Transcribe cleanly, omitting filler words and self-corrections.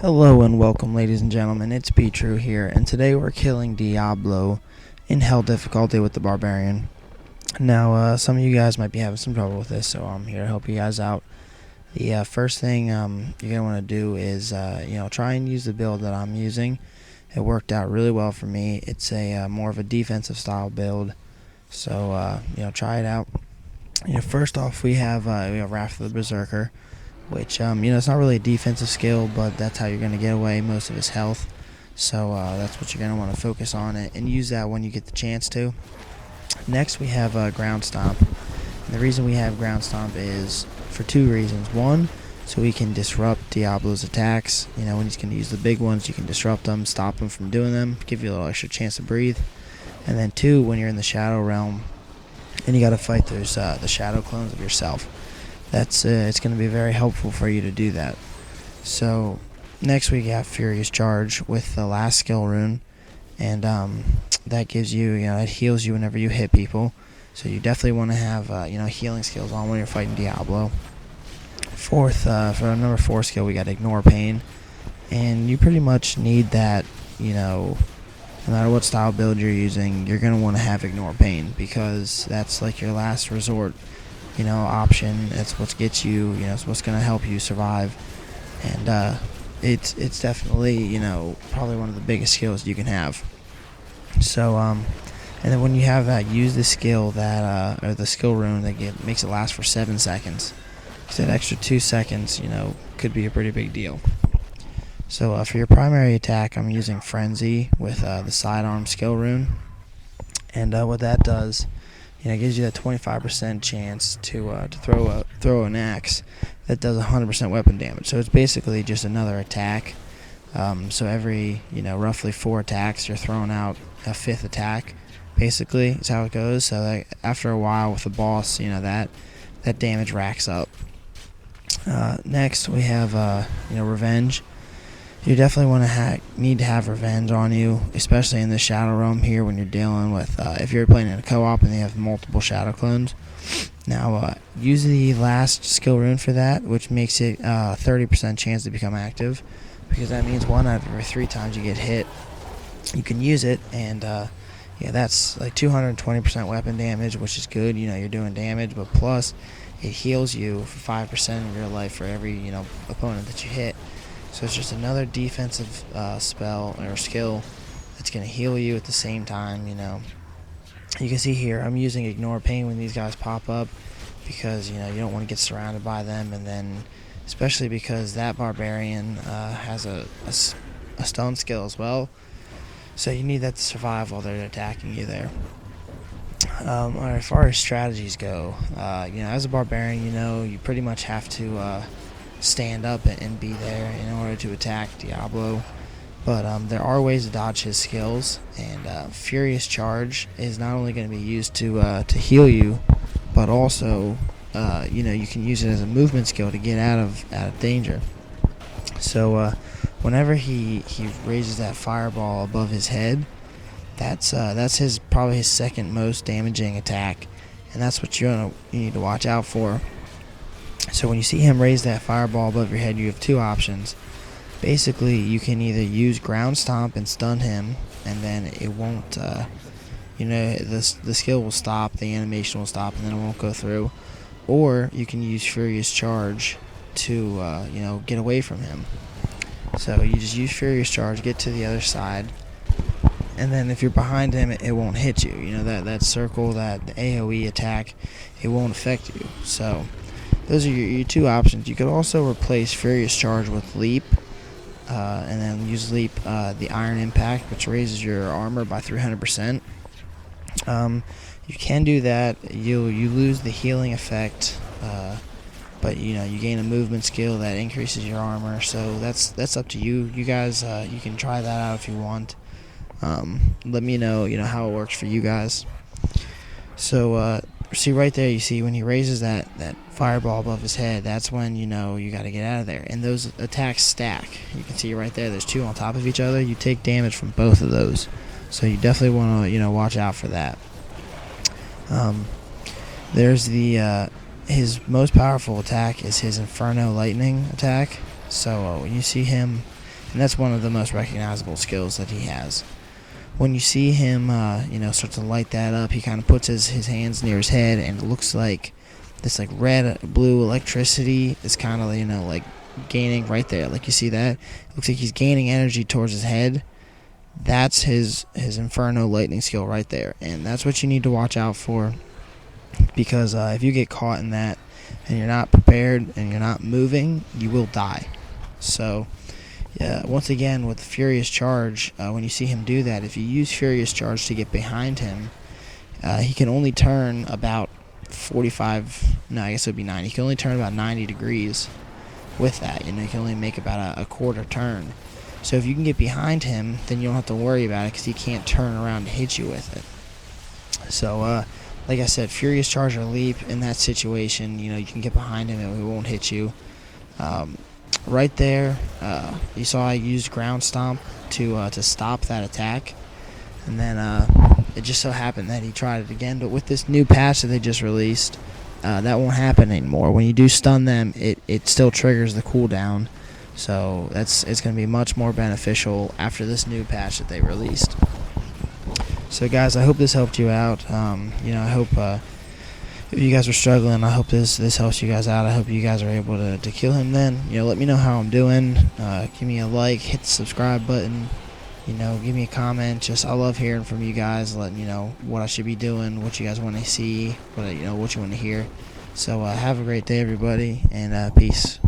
Hello and welcome, ladies and gentlemen. It's True here, and today we're killing Diablo in Hell difficulty with the Barbarian. Now, some of you guys might be having some trouble with this, so I'm here to help you guys out. The first thing you're gonna want to do is, try and use the build that I'm using. It worked out really well for me. It's a more of a defensive style build, so try it out. First off, we have Wrath of the Berserker, which it's not really a defensive skill, but that's how you're going to get away most of his health. So that's what you're going to want to focus on and use that when you get the chance to. Next, we have Ground Stomp. And the reason we have Ground Stomp is for two reasons. One, so we can disrupt Diablo's attacks. When he's going to use the big ones, you can disrupt them, stop him from doing them, give you a little extra chance to breathe. And then two, when you're in the Shadow Realm and you got to fight those the shadow clones of yourself, it's going to be very helpful for you to do that. So next we have Furious Charge with the last skill rune, and that gives you, it heals you whenever you hit people. So you definitely want to have healing skills on when you're fighting Diablo. Fourth, for our number 4 skill, we got Ignore Pain, and you pretty much need that. No matter what style build you're using, you're going to want to have Ignore Pain, because that's like your last resort option. It's what gets you, it's what's going to help you survive, and it's definitely probably one of the biggest skills you can have. So and then when you have that, use the skill that or the skill rune that makes it last for 7 seconds. So that extra 2 seconds could be a pretty big deal. So for your primary attack, I'm using Frenzy with the sidearm skill rune, and what that does, it gives you that 25% chance to throw an axe that does 100% weapon damage. So it's basically just another attack. So every roughly 4 attacks, you're throwing out a 5th attack. Basically, is how it goes. So that after a while with the boss, that damage racks up. Next we have Revenge. You definitely want to need to have Revenge on you, especially in the Shadow Realm here when you're dealing with, if you're playing in a co-op and they have multiple Shadow clones. Now, use the last skill rune for that, which makes it 30% chance to become active, because that means 1 out of every 3 times you get hit, you can use it, and that's like 220% weapon damage, which is good. You're doing damage, but plus it heals you for 5% of your life for every opponent that you hit. So it's just another defensive spell or skill that's going to heal you at the same time. You can see here I'm using Ignore Pain when these guys pop up, because you don't want to get surrounded by them, and then especially because that Barbarian has a stun skill as well, so you need that to survive while they're attacking you there. Alright, as far as strategies go, as a Barbarian, you pretty much have to stand up and be there in order to attack Diablo, but there are ways to dodge his skills, and Furious Charge is not only going to be used to heal you, but also you can use it as a movement skill to get out of danger. So whenever he raises that fireball above his head, that's probably his second most damaging attack, and that's what you need to watch out for. So when you see him raise that fireball above your head, you have 2 options. Basically, you can either use Ground Stomp and stun him, and then it won't, the skill will stop, the animation will stop, and then it won't go through. Or you can use Furious Charge to, get away from him. So you just use Furious Charge, get to the other side, and then if you're behind him, it won't hit you. That circle, that AoE attack, it won't affect you. So those are your 2 options. You could also replace Furious Charge with Leap, and then use Leap, the Iron Impact, which raises your armor by 300%. You can do that. You lose the healing effect, but you gain a movement skill that increases your armor. So that's up to you. You guys, you can try that out if you want. Let me know how it works for you guys. So see right there, you see when he raises that fireball above his head, that's when you got to get out of there. And those attacks stack. You can see right there, there's 2 on top of each other. You take damage from both of those, so you definitely want to watch out for that. There's his most powerful attack is his Inferno Lightning attack. So when you see him and that's one of the most recognizable skills that he has. When you see him, start to light that up, he kind of puts his hands near his head, and it looks like this like red blue electricity is kind of like gaining right there. Like you see that, it looks like he's gaining energy towards his head. That's his Inferno lightning skill right there, and that's what you need to watch out for, because if you get caught in that and you're not prepared and you're not moving, you will die. So once again, with Furious Charge, when you see him do that, if you use Furious Charge to get behind him, he can only turn about 45, no, I guess it would be 90. He can only turn about 90 degrees with that. He can only make about a quarter turn. So if you can get behind him, then you don't have to worry about it, because he can't turn around to hit you with it. So, like I said, Furious Charge or Leap in that situation, you can get behind him and he won't hit you. Right there, you saw I used Ground Stomp to stop that attack, and then it just so happened that he tried it again. But with this new patch that they just released, that won't happen anymore. When you do stun them, it still triggers the cooldown. So it's going to be much more beneficial after this new patch that they released. So guys, I hope this helped you out. I hope if you guys are struggling, I hope this helps you guys out. I hope you guys are able to kill him then. Let me know how I'm doing. Give me a like, hit the subscribe button. Give me a comment. I love hearing from you guys, letting know what I should be doing, what you guys want to see, what you want to hear. So have a great day, everybody, and peace.